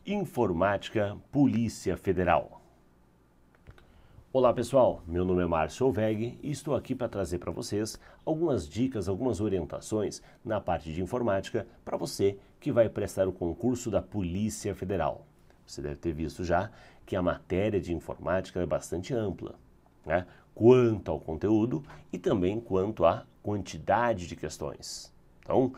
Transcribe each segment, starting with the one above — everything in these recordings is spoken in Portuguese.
Informática, Polícia Federal. Olá pessoal, meu nome é Márcio Olveg e estou aqui para trazer para vocês algumas dicas, algumas orientações na parte de informática para você que vai prestar o concurso da Polícia Federal. Você deve ter visto já que a matéria de informática é bastante ampla, né? Quanto ao conteúdo e também quanto à quantidade de questões. Então,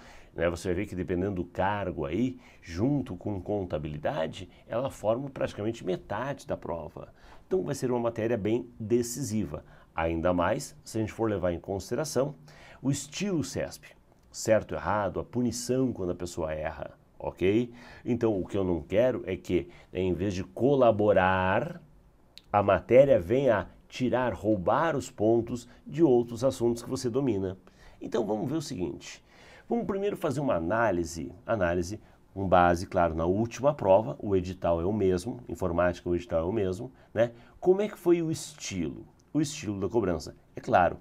você vai ver que dependendo do cargo aí, junto com contabilidade, ela forma praticamente metade da prova. Então vai ser uma matéria bem decisiva, ainda mais se a gente for levar em consideração o estilo CESP, certo, errado, a punição quando a pessoa erra, ok? Então o que eu não quero é que, em vez de colaborar, a matéria venha a tirar, roubar os pontos de outros assuntos que você domina. Então vamos ver o seguinte. Vamos primeiro fazer uma análise com base, claro, na última prova, o edital é o mesmo, informática, o edital é o mesmo, né? Como é que foi o estilo da cobrança? É claro,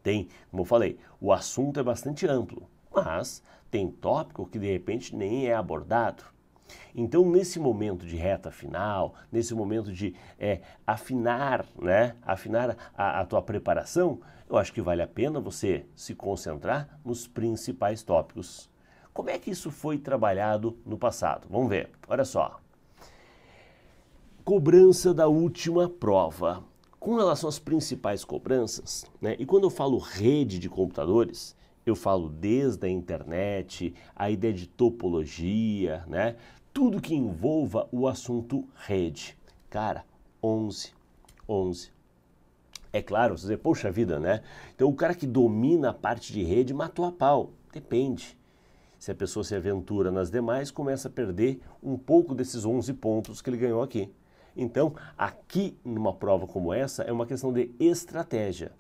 tem, como eu falei, o assunto é bastante amplo, mas tem tópico que de repente nem é abordado. Então, nesse momento de reta final, nesse momento de afinar, né? Afinar a tua preparação, eu acho que vale a pena você se concentrar nos principais tópicos. Como é que isso foi trabalhado no passado? Vamos ver, olha só. Cobrança da última prova. Com relação às principais cobranças, né? E quando eu falo rede de computadores, eu falo desde a internet, a ideia de topologia, né? Tudo que envolva o assunto rede. Cara, 11. É claro, você dizer, poxa vida, né? Então o cara que domina a parte de rede matou a pau. Depende. Se a pessoa se aventura nas demais, começa a perder um pouco desses 11 pontos que ele ganhou aqui. Então, aqui numa prova como essa, é uma questão de estratégia.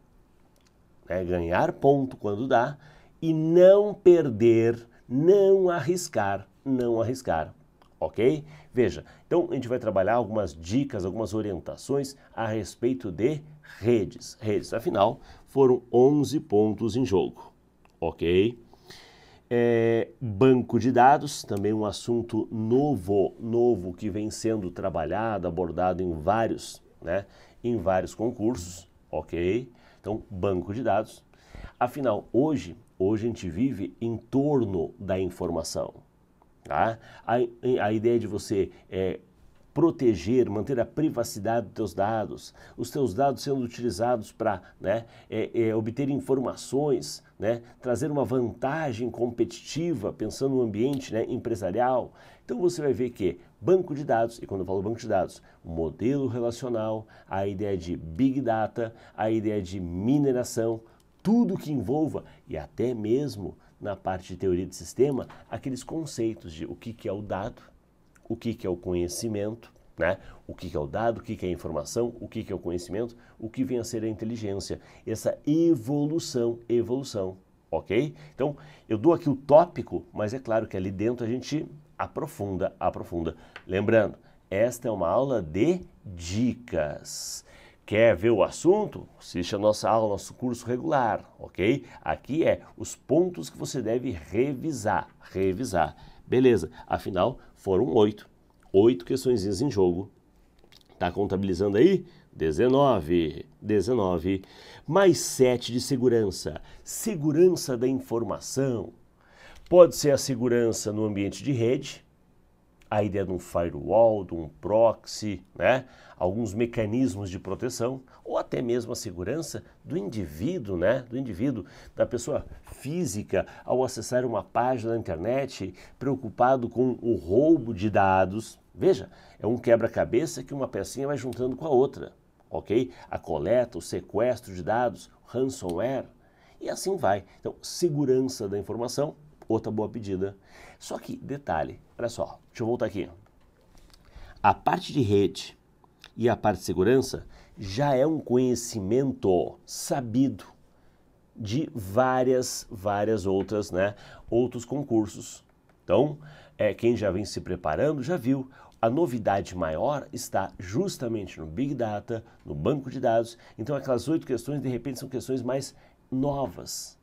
Ganhar ponto quando dá e não perder, não arriscar. Ok? Veja, então a gente vai trabalhar algumas dicas, algumas orientações a respeito de redes. Afinal, foram 11 pontos em jogo. Ok? Banco de dados, também um assunto novo que vem sendo trabalhado, abordado em vários concursos. Ok? Então, banco de dados. Afinal, hoje a gente vive em torno da informação. Tá? A ideia de você proteger, manter a privacidade dos teus dados, os teus dados sendo utilizados para obter informações, trazer uma vantagem competitiva, pensando no ambiente empresarial. Então você vai ver que banco de dados, e quando eu falo banco de dados, modelo relacional, a ideia de Big Data, a ideia de mineração, tudo que envolva, e até mesmo na parte de teoria de sistema, aqueles conceitos de o que é o dado, o que é o conhecimento, né? O que é o dado, o que é a informação, o que é o conhecimento, o que vem a ser a inteligência. Essa evolução, ok? Então, eu dou aqui o tópico, mas é claro que ali dentro a gente aprofunda. Lembrando, esta é uma aula de dicas. Quer ver o assunto? Assiste a nossa aula, nosso curso regular, ok? Aqui os pontos que você deve revisar. Beleza, afinal foram 8 questõezinhas em jogo. Tá contabilizando aí? 19, mais 7 de segurança. Segurança da informação. Pode ser a segurança no ambiente de rede, a ideia de um firewall, de um proxy, né? Alguns mecanismos de proteção, ou até mesmo a segurança do indivíduo, da pessoa física, ao acessar uma página da internet, preocupado com o roubo de dados. Veja, é um quebra-cabeça que uma pecinha vai juntando com a outra, ok? A coleta, o sequestro de dados, ransomware, e assim vai. Então, segurança da informação, outra boa pedida. Só que, detalhe, olha só, deixa eu voltar aqui. A parte de rede e a parte de segurança já é um conhecimento sabido de várias outras, outros concursos. Então, quem já vem se preparando já viu. A novidade maior está justamente no Big Data, no banco de dados. Então, aquelas 8 questões, de repente, são questões mais novas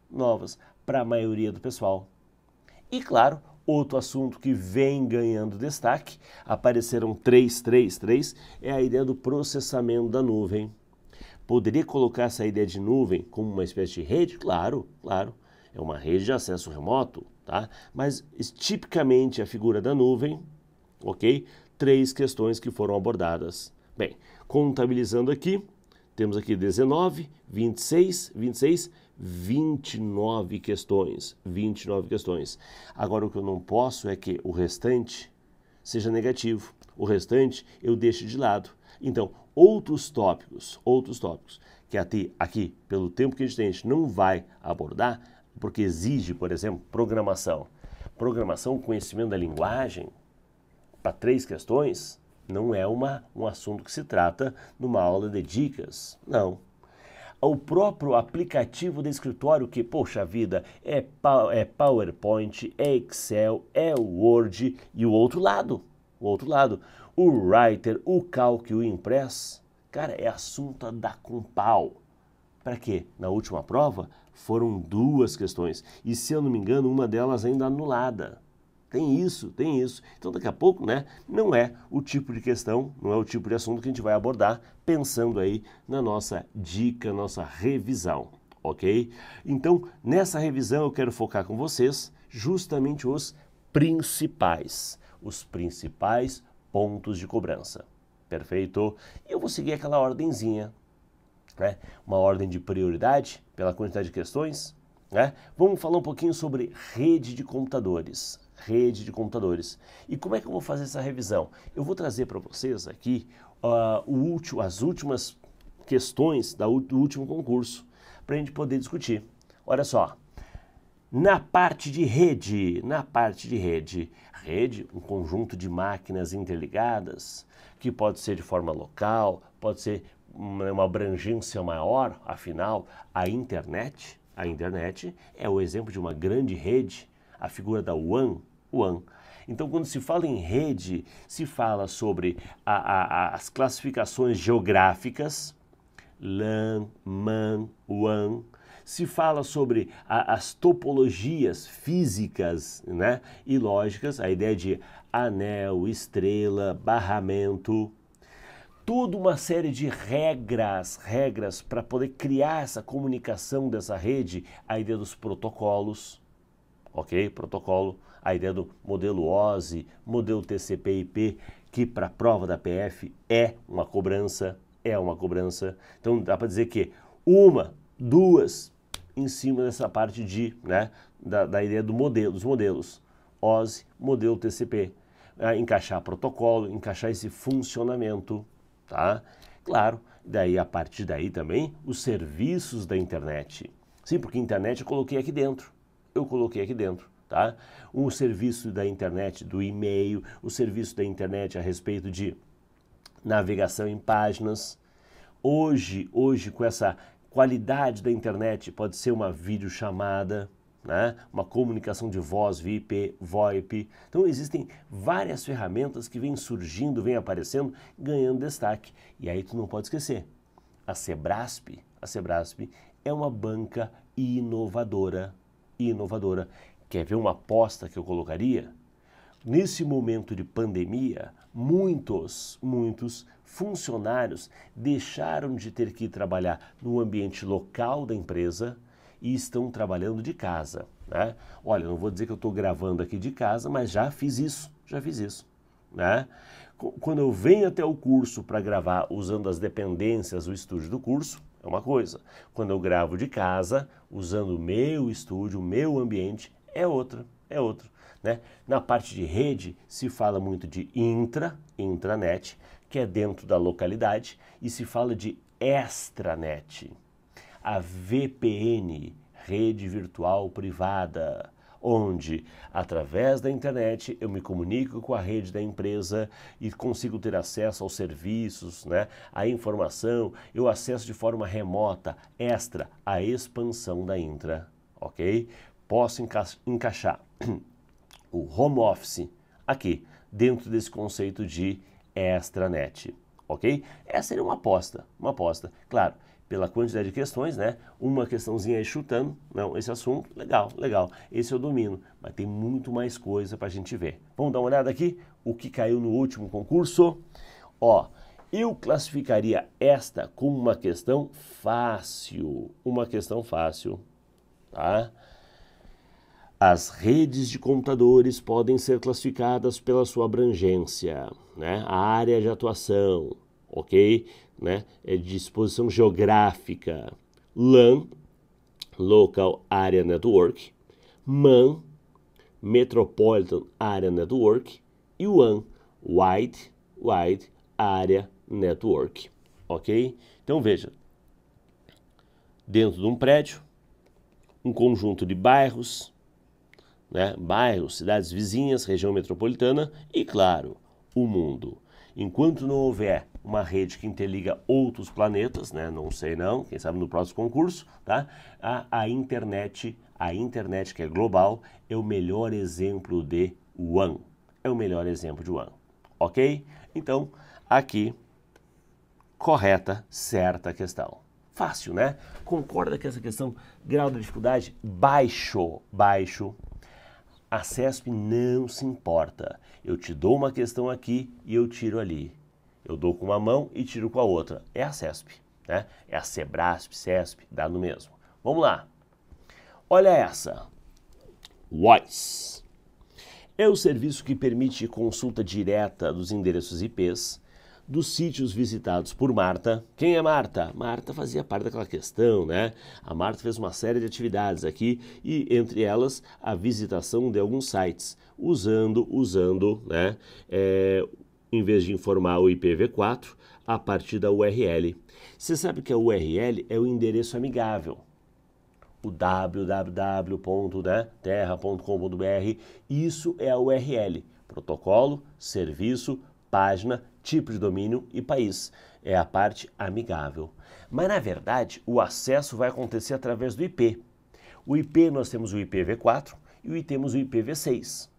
para a maioria do pessoal. E, claro, Outro assunto que vem ganhando destaque, apareceram 3, é a ideia do processamento da nuvem. Poderia colocar essa ideia de nuvem como uma espécie de rede? Claro, claro. É uma rede de acesso remoto, tá? Mas tipicamente a figura da nuvem, ok? 3 questões que foram abordadas. Bem, contabilizando aqui, temos aqui 19, 26, 29 questões. 29 questões. Agora o que eu não posso é que o restante seja negativo. O restante eu deixo de lado. Então, outros tópicos que aqui, pelo tempo que a gente não vai abordar, porque exige, por exemplo, programação. Programação, conhecimento da linguagem, para 3 questões, não é um assunto que se trata numa aula de dicas, não. O próprio aplicativo de escritório que, poxa vida, é PowerPoint, é Excel, é Word e o outro lado, o Writer, o Calc, o Impress, cara, é assunto a dar com pau. Para quê? Na última prova foram 2 questões e, se eu não me engano, uma delas ainda anulada. Tem isso. Então, daqui a pouco, né, não é o tipo de questão, não é o tipo de assunto que a gente vai abordar pensando aí na nossa dica, nossa revisão, ok? Então, nessa revisão eu quero focar com vocês justamente os principais pontos de cobrança, perfeito? E eu vou seguir aquela ordenzinha, né? Uma ordem de prioridade pela quantidade de questões, né? Vamos falar um pouquinho sobre rede de computadores. E como é que eu vou fazer essa revisão? Eu vou trazer para vocês aqui as últimas questões do último concurso, para a gente poder discutir. Olha só, na parte de rede, um conjunto de máquinas interligadas, que pode ser de forma local, pode ser uma abrangência maior, afinal, a internet é o exemplo de uma grande rede, a figura da WAN. Então, quando se fala em rede, se fala sobre as classificações geográficas, LAN, MAN, WAN, se fala sobre as topologias físicas, né, e lógicas, a ideia de anel, estrela, barramento, toda uma série de regras para poder criar essa comunicação dessa rede, a ideia dos protocolos, ok? Protocolo, a ideia do modelo OSI, modelo TCP/IP, que para a prova da PF é uma cobrança. Então dá para dizer que 1, 2 em cima dessa parte de, né, da ideia dos modelos, OSI, modelo TCP, encaixar protocolo, encaixar esse funcionamento, tá? Claro, daí a partir daí também os serviços da internet. Sim, porque internet eu coloquei aqui dentro. Tá? Um serviço da internet, do e-mail, o serviço da internet a respeito de navegação em páginas. Hoje com essa qualidade da internet, pode ser uma videochamada, né? Uma comunicação de voz via IP, VoIP. Então existem várias ferramentas que vêm surgindo, vêm aparecendo, ganhando destaque. E aí tu não pode esquecer, a Sebrasp é uma banca inovadora. Quer ver uma aposta que eu colocaria? Nesse momento de pandemia, muitos funcionários deixaram de ter que trabalhar no ambiente local da empresa e estão trabalhando de casa, né? Olha, não vou dizer que eu estou gravando aqui de casa, mas já fiz isso, né? Quando eu venho até o curso para gravar usando as dependências do estúdio do curso, é uma coisa. Quando eu gravo de casa, usando o meu estúdio, o meu ambiente, é outra, né? Na parte de rede, se fala muito de intranet, que é dentro da localidade, e se fala de extranet. A VPN, rede virtual privada, onde, através da internet, eu me comunico com a rede da empresa e consigo ter acesso aos serviços, né, à informação, eu acesso de forma remota, extra, a expansão da intra, ok? Posso encaixar o home office aqui, dentro desse conceito de extranet, ok? Essa seria uma aposta, claro, pela quantidade de questões, né? Uma questãozinha aí chutando, não, esse assunto, legal, legal, esse eu domino, mas tem muito mais coisa para a gente ver. Vamos dar uma olhada aqui, o que caiu no último concurso? Ó, eu classificaria esta como uma questão fácil, tá? As redes de computadores podem ser classificadas pela sua abrangência, né? A área de atuação, ok? Né? É de disposição geográfica. LAN, Local Area Network. MAN, Metropolitan Area Network. E WAN, Wide Area Network, ok? Então veja, dentro de um prédio, um conjunto de bairros, né? Bairros, cidades vizinhas, região metropolitana e, claro, o mundo. Enquanto não houver uma rede que interliga outros planetas, né? Não sei não, quem sabe no próximo concurso, tá? A internet que é global, é o melhor exemplo de WAN. É o melhor exemplo de WAN, ok? Então, aqui, correta, certa questão. Fácil, né? Concorda que essa questão, grau de dificuldade baixo. A CESP não se importa. Eu te dou uma questão aqui e eu tiro ali. Eu dou com uma mão e tiro com a outra. É a CESP, né? É a Sebrasp, CESP, dá no mesmo. Vamos lá. Olha essa. WOIS. É o serviço que permite consulta direta dos endereços IPs dos sítios visitados por Marta. Quem é Marta? Marta fazia parte daquela questão, né? A Marta fez uma série de atividades aqui e, entre elas, a visitação de alguns sites, usando, né? Em vez de informar o IPv4, a partir da URL. Você sabe que a URL é o endereço amigável. O www.terra.com.br, isso é a URL. Protocolo, serviço, página, tipo de domínio e país. É a parte amigável. Mas, na verdade, o acesso vai acontecer através do IP. O IP, nós temos o IPv4 e temos o IPv6.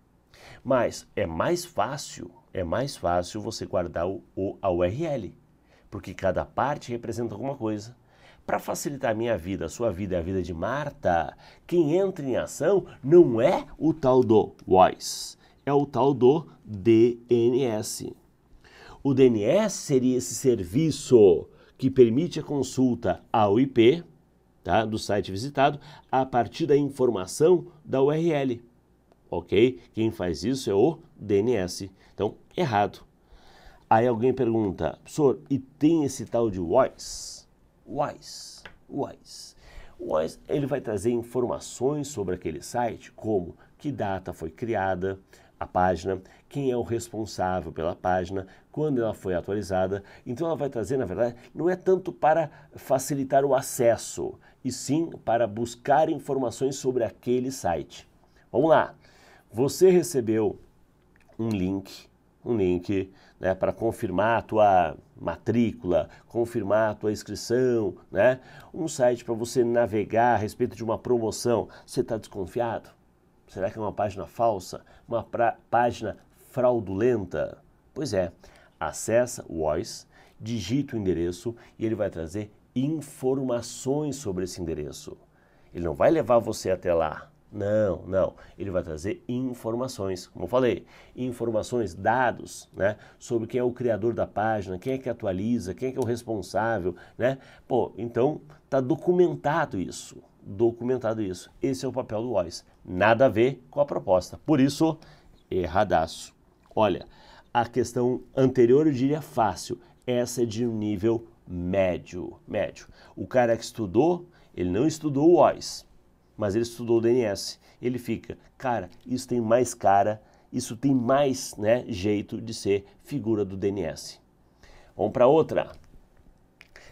Mas é mais fácil você guardar a URL, porque cada parte representa alguma coisa. Para facilitar a minha vida, a sua vida e a vida de Marta, quem entra em ação não é o tal do WOIS, é o tal do DNS. O DNS seria esse serviço que permite a consulta ao IP, tá, do site visitado a partir da informação da URL. Ok? Quem faz isso é o DNS. Então, errado. Aí alguém pergunta, professor, e tem esse tal de WOIS? WOIS, ele vai trazer informações sobre aquele site, como que data foi criada a página, quem é o responsável pela página, quando ela foi atualizada. Então ela vai trazer, na verdade, não é tanto para facilitar o acesso, e sim para buscar informações sobre aquele site. Vamos lá. Você recebeu um link, né, para confirmar a tua matrícula, confirmar a tua inscrição, né? Um site para você navegar a respeito de uma promoção. Você está desconfiado? Será que é uma página falsa? Uma página fraudulenta? Pois é, acessa o WOIS, digita o endereço e ele vai trazer informações sobre esse endereço. Ele não vai levar você até lá. Não. Ele vai trazer informações, como eu falei, informações, dados, né, sobre quem é o criador da página, quem é que atualiza, quem é que é o responsável, né? Pô, então tá documentado isso. Esse é o papel do WOIS. Nada a ver com a proposta. Por isso, erradaço. Olha, a questão anterior eu diria fácil. Essa é de um nível médio. O cara que estudou, ele não estudou o WOIS, mas ele estudou o DNS. Ele fica, cara, isso tem mais cara, isso tem mais, né, jeito de ser figura do DNS. Vamos para outra.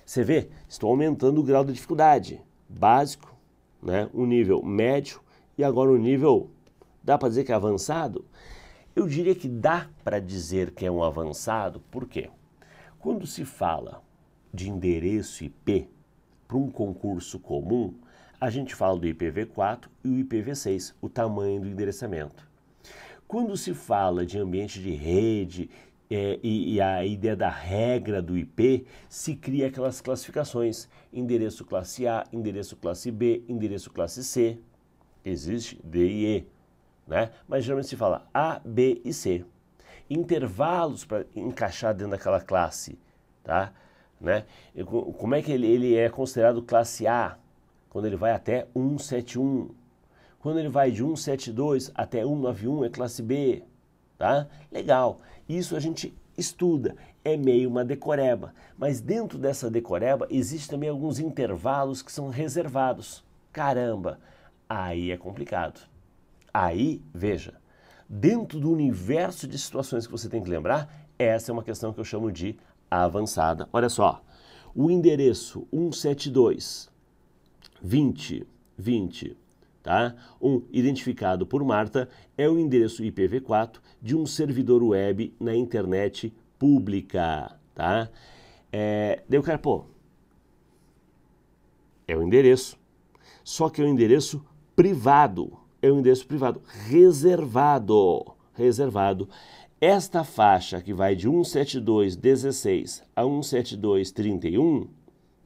Você vê, estou aumentando o grau de dificuldade. Básico, né, um nível médio e agora um nível, dá para dizer que é avançado? Eu diria que dá para dizer que é um avançado, por quê? Quando se fala de endereço IP para um concurso comum, a gente fala do IPv4 e o IPv6, o tamanho do endereçamento. Quando se fala de ambiente de rede, e a ideia da regra do IP, se cria aquelas classificações. Endereço classe A, endereço classe B, endereço classe C. Existe D e E, né? Mas geralmente se fala A, B e C. Intervalos para encaixar dentro daquela classe, tá? Né? Como é que ele é considerado classe A? Quando ele vai até 171. Quando ele vai de 172 até 191 é classe B, tá? Legal. Isso a gente estuda, é meio uma decoreba. Mas dentro dessa decoreba existem também alguns intervalos que são reservados. Caramba, aí é complicado. Aí, veja, dentro do universo de situações que você tem que lembrar, essa é uma questão que eu chamo de avançada. Olha só, o endereço 172, 20, tá? Identificado por Marta, é o endereço IPv4 de um servidor web na internet pública, tá? Daí o cara, pô, é o endereço, só que é o endereço privado, reservado. Esta faixa que vai de 172.16 a 172.31,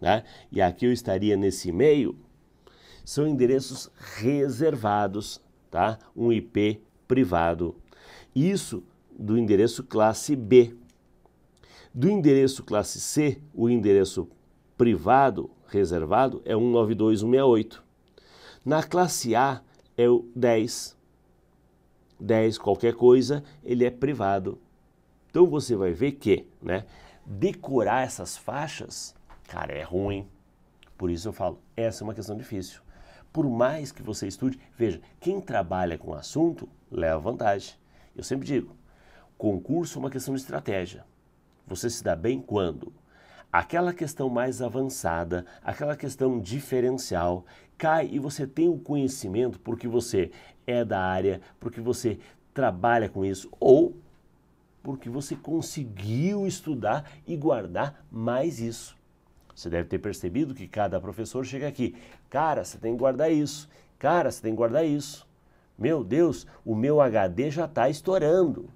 né? E aqui eu estaria nesse meio, são endereços reservados, tá? Um IP privado. Isso do endereço classe B. Do endereço classe C, o endereço privado, reservado, é 192.168. Na classe A é o 10. 10, qualquer coisa, ele é privado. Então você vai ver que, né, decorar essas faixas, cara, é ruim. Por isso eu falo, essa é uma questão difícil. Por mais que você estude, veja, quem trabalha com o assunto leva vantagem. Eu sempre digo, concurso é uma questão de estratégia. Você se dá bem quando aquela questão mais avançada, aquela questão diferencial, cai e você tem o conhecimento porque você é da área, porque você trabalha com isso, ou porque você conseguiu estudar e guardar mais isso. Você deve ter percebido que cada professor chega aqui, cara, você tem que guardar isso, cara, você tem que guardar isso. Meu Deus, o meu HD já está estourando,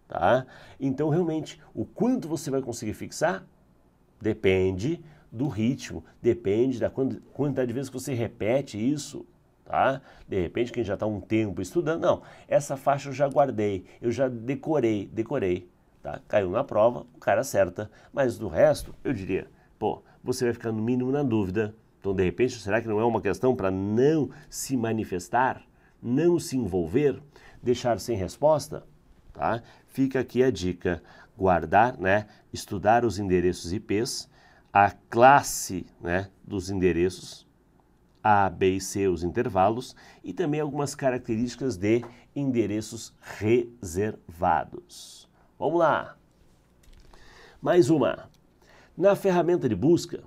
tá? Então, realmente, o quanto você vai conseguir fixar depende do ritmo, depende da quantidade de vezes que você repete isso, tá? De repente, quem já está um tempo estudando, não, essa faixa eu já guardei, eu já decorei, tá? Caiu na prova, o cara acerta, mas do resto, eu diria, pô, você vai ficar no mínimo na dúvida. Então, de repente, será que não é uma questão para não se manifestar, não se envolver, deixar sem resposta? Tá? Fica aqui a dica, guardar, né, estudar os endereços IPs, a classe, né, dos endereços, A, B e C, os intervalos, e também algumas características de endereços reservados. Vamos lá! Mais uma. Na ferramenta de busca,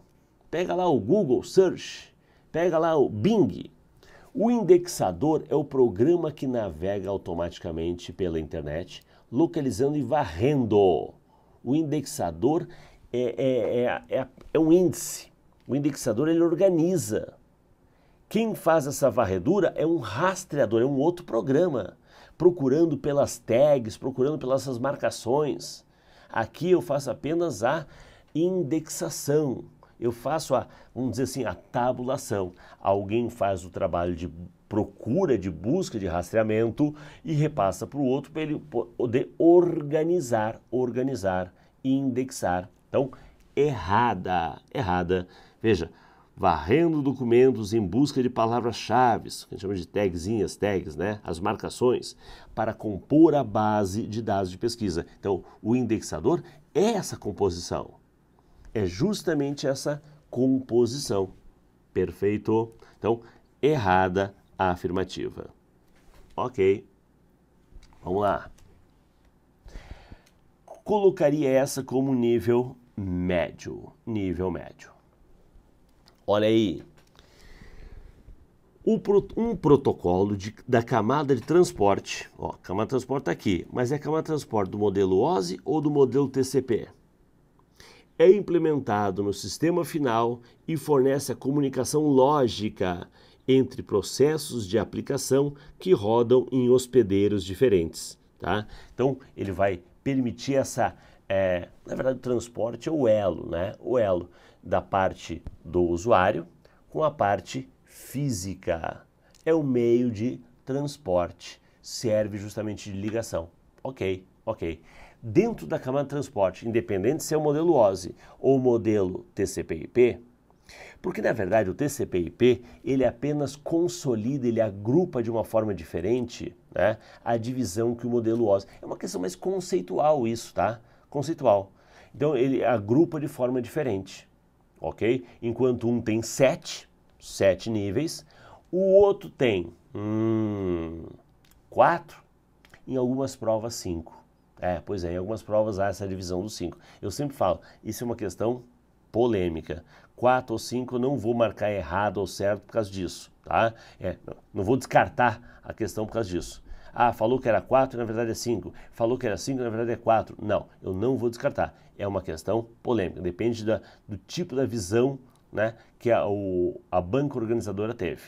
pega lá o Google Search, pega lá o Bing. O indexador é o programa que navega automaticamente pela internet, localizando e varrendo. O indexador é um índice. O indexador, ele organiza. Quem faz essa varredura é um rastreador, é um outro programa, procurando pelas tags, procurando pelas essas marcações. Aqui eu faço apenas a indexação. Eu faço vamos dizer assim, a tabulação. Alguém faz o trabalho de procura, de busca, de rastreamento e repassa para o outro para ele poder organizar e indexar. Então, errada. Veja, varrendo documentos em busca de palavras-chave, que a gente chama de tags, né? As marcações, para compor a base de dados de pesquisa. Então, o indexador é essa composição. É justamente essa composição. Perfeito? Então, errada a afirmativa. Ok. Vamos lá. Colocaria essa como nível médio. Olha aí. Um protocolo da camada de transporte. Ó, a camada de transporte está aqui. Mas é a camada de transporte do modelo OSI ou do modelo TCP? É implementado no sistema final e fornece a comunicação lógica entre processos de aplicação que rodam em hospedeiros diferentes, tá? Então, ele vai permitir essa, na verdade o transporte é o elo, né? O elo da parte do usuário com a parte física. É o meio de transporte, serve justamente de ligação. Ok. Dentro da camada de transporte, independente se é o modelo OSI ou o modelo TCP/IP, porque na verdade o TCP/IP ele apenas consolida, ele agrupa de uma forma diferente, né, a divisão que o modelo OSI. É uma questão mais conceitual isso, tá? Conceitual. Então ele agrupa de forma diferente, ok? Enquanto um tem 7 níveis, o outro tem 4, em algumas provas 5. Pois é, em algumas provas há essa divisão dos 5. Eu sempre falo, isso é uma questão polêmica. 4 ou 5 eu não vou marcar errado ou certo por causa disso, tá? Não vou descartar a questão por causa disso. Ah, falou que era 4 e na verdade é 5. Falou que era 5 e na verdade é 4. Não, eu não vou descartar. É uma questão polêmica, depende do tipo da visão, né, que a banca organizadora teve,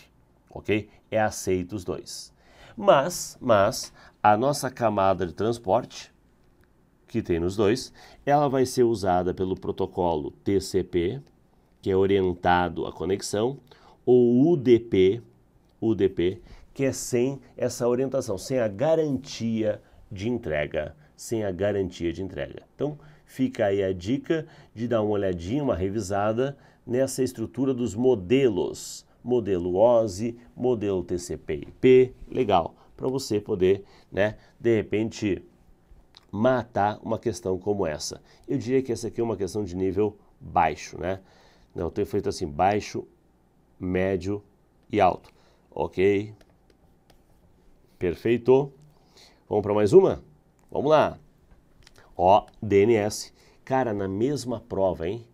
ok? É aceito os dois. Mas a nossa camada de transporte, que tem nos dois, ela vai ser usada pelo protocolo TCP, que é orientado à conexão, ou UDP, que é sem essa orientação, sem a garantia de entrega, Então, fica aí a dica de dar uma olhadinha, uma revisada nessa estrutura dos modelos, modelo OSI, modelo TCP/IP, legal, para você poder, né, de repente, matar uma questão como essa. Eu diria que essa aqui é uma questão de nível baixo, né? Não, eu tenho feito assim, baixo, médio e alto. Ok? Perfeito. Vamos para mais uma? Vamos lá. Ó, DNS. Cara, na mesma prova, hein?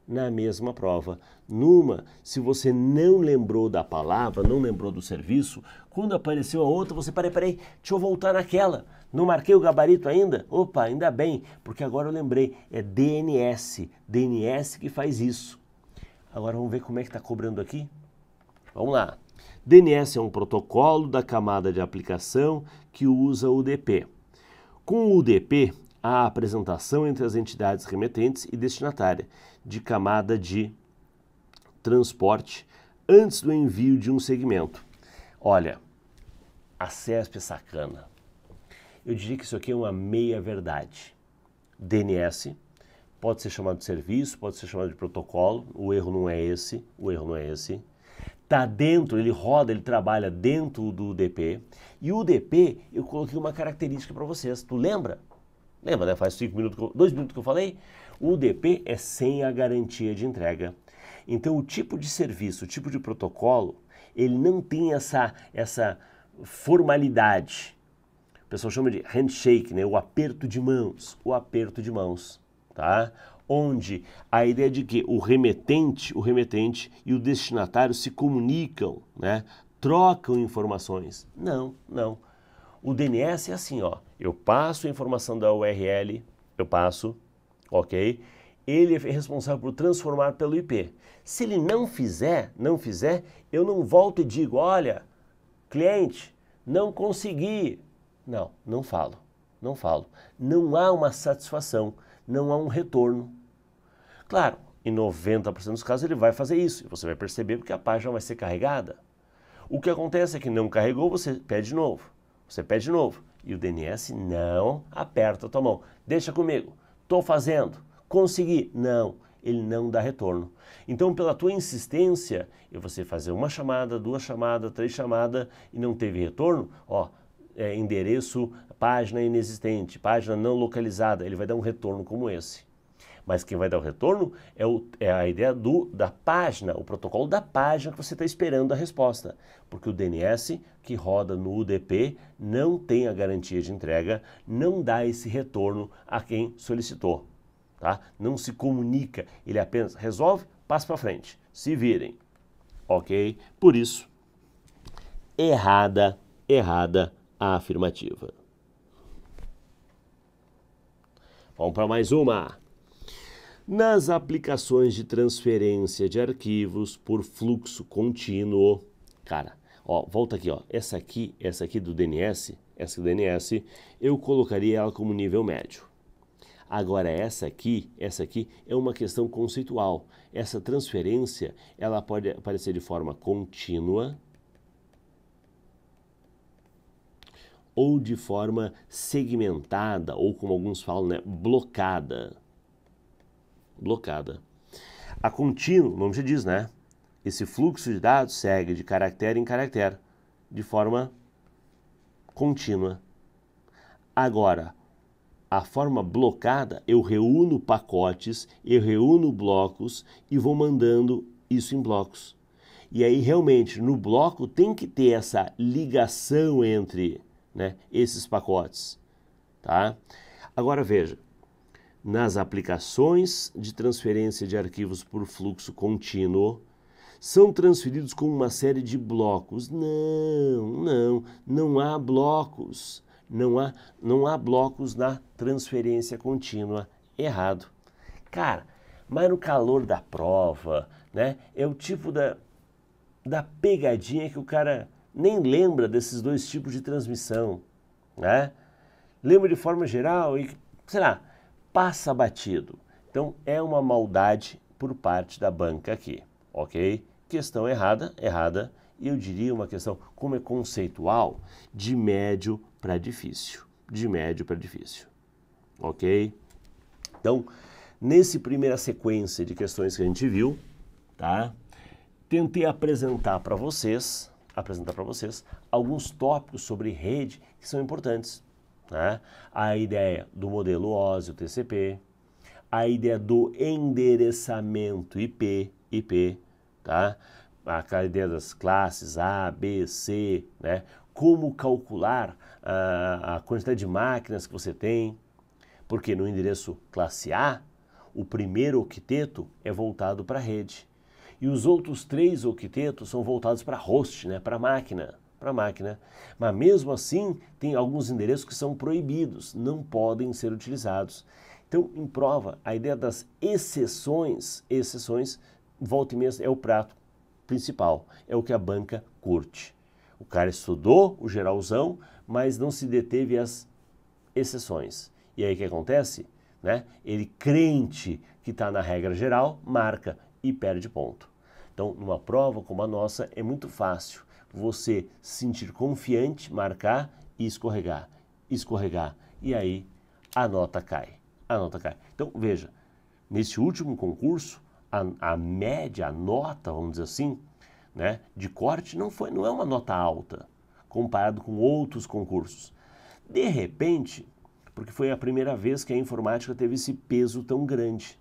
Na mesma prova. Numa, se você não lembrou da palavra, não lembrou do serviço, quando apareceu a outra, você, peraí, deixa eu voltar naquela. Não marquei o gabarito ainda? Opa, ainda bem, porque agora eu lembrei, é DNS que faz isso. Agora vamos ver como é que está cobrando aqui? Vamos lá. DNS é um protocolo da camada de aplicação que usa o UDP. Com o UDP, há a apresentação entre as entidades remetentes e destinatária de camada de transporte antes do envio de um segmento. Olha, a CESP é sacana. Eu diria que isso aqui é uma meia-verdade. DNS pode ser chamado de serviço, pode ser chamado de protocolo, o erro não é esse. Tá dentro, ele roda, ele trabalha dentro do UDP. E o UDP, eu coloquei uma característica para vocês. Tu lembra? Lembra, né? Faz 2 minutos que eu falei? O UDP é sem a garantia de entrega. Então, o tipo de serviço, o tipo de protocolo, ele não tem essa formalidade. O pessoal chama de handshake, né? O aperto de mãos, tá? Onde a ideia de que o remetente e o destinatário se comunicam, né? Trocam informações. Não. O DNS é assim, ó. Eu passo a informação da URL, ok? Ele é responsável por transformar pelo IP. Se ele não fizer, eu não volto e digo, olha, cliente, não consegui. Não falo. Não há uma satisfação, não há um retorno. Claro, em 90% dos casos ele vai fazer isso, e você vai perceber porque a página vai ser carregada. O que acontece é que não carregou, você pede de novo. E o DNS não aperta a tua mão. Deixa comigo, estou fazendo, consegui. Não, ele não dá retorno. Então, pela tua insistência, e você fazer uma chamada, 2 chamadas, 3 chamadas e não teve retorno, ó, endereço, página inexistente, página não localizada, ele vai dar um retorno como esse. Mas quem vai dar o retorno é a ideia da página, o protocolo da página que você está esperando a resposta. Porque o DNS, que roda no UDP, não tem a garantia de entrega, não dá esse retorno a quem solicitou. Tá? Não se comunica, ele apenas resolve, passa para frente. Se virem. Ok? Por isso, errada a afirmativa. Vamos para mais uma. Nas aplicações de transferência de arquivos por fluxo contínuo, cara, ó, volta aqui, ó, essa aqui do DNS, essa DNS, eu colocaria ela como nível médio. Agora essa aqui é uma questão conceitual. Essa transferência, ela pode aparecer de forma contínua ou de forma segmentada, ou como alguns falam, né, blocada. Blocada. A contínuo, o nome já diz, né? Esse fluxo de dados segue de caractere em caractere, de forma contínua. Agora, a forma blocada, eu reúno pacotes, eu reúno blocos e vou mandando isso em blocos. E aí, realmente, no bloco tem que ter essa ligação entre, né, esses pacotes. Tá? Agora, veja, nas aplicações de transferência de arquivos por fluxo contínuo, são transferidos com uma série de blocos. Não há blocos. Não há blocos na transferência contínua. Errado. Cara, mas no calor da prova, né, é o tipo da pegadinha que o cara nem lembra desses dois tipos de transmissão, né? Lembra de forma geral e, sei lá, passa batido. Então, é uma maldade por parte da banca aqui, ok? Questão errada, e eu diria uma questão, como é conceitual, de médio para difícil, ok? Então, nessa primeira sequência de questões que a gente viu, tá? Tentei apresentar para vocês alguns tópicos sobre rede que são importantes, né? A ideia do modelo OSI, o TCP, a ideia do endereçamento IP, tá? A ideia das classes A, B, C, né? Como calcular a quantidade de máquinas que você tem, porque no endereço classe A, o primeiro octeto é voltado para a rede, e os outros 3 octetos são voltados para host, né? Para máquina. Mas mesmo assim, tem alguns endereços que são proibidos, não podem ser utilizados. Então, em prova, a ideia das exceções, volta e meia é o prato principal, é o que a banca curte. O cara estudou o geralzão, mas não se deteve às exceções. E aí o que acontece? Né? Ele, crente que está na regra geral, marca e perde ponto. Então, numa prova como a nossa, é muito fácil você se sentir confiante, marcar e escorregar. E aí a nota cai. Então, veja, nesse último concurso, a média, a nota, vamos dizer assim, né, de corte não é uma nota alta, comparado com outros concursos. De repente, porque foi a primeira vez que a informática teve esse peso tão grande.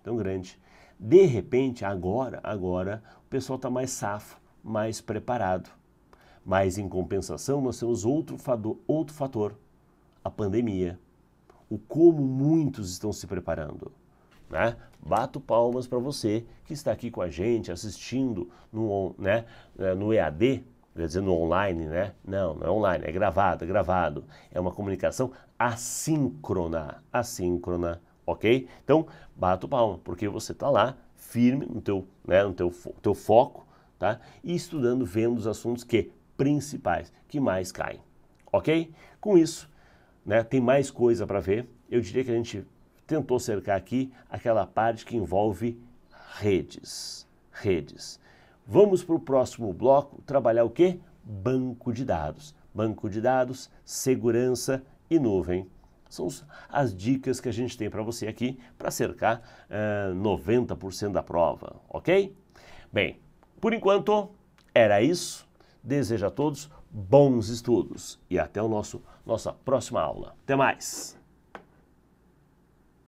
De repente, agora, o pessoal está mais safo, mais preparado. Mas, em compensação, nós temos outro fator, a pandemia. O como muitos estão se preparando. Né? Bato palmas para você que está aqui com a gente, assistindo no EAD, quer dizer, no online, né? Não é online, é gravado. É uma comunicação assíncrona, ok? Então, bato palma, porque você está lá, firme no teu foco, tá? E estudando, vendo os assuntos principais, que mais caem, ok? Com isso, né, tem mais coisa para ver. Eu diria que a gente tentou cercar aqui aquela parte que envolve redes. Vamos para o próximo bloco trabalhar o quê? Banco de dados, segurança e nuvem. São as dicas que a gente tem para você aqui para cercar 90% da prova, ok? Bem, por enquanto era isso. Desejo a todos bons estudos e até nossa próxima aula. Até mais!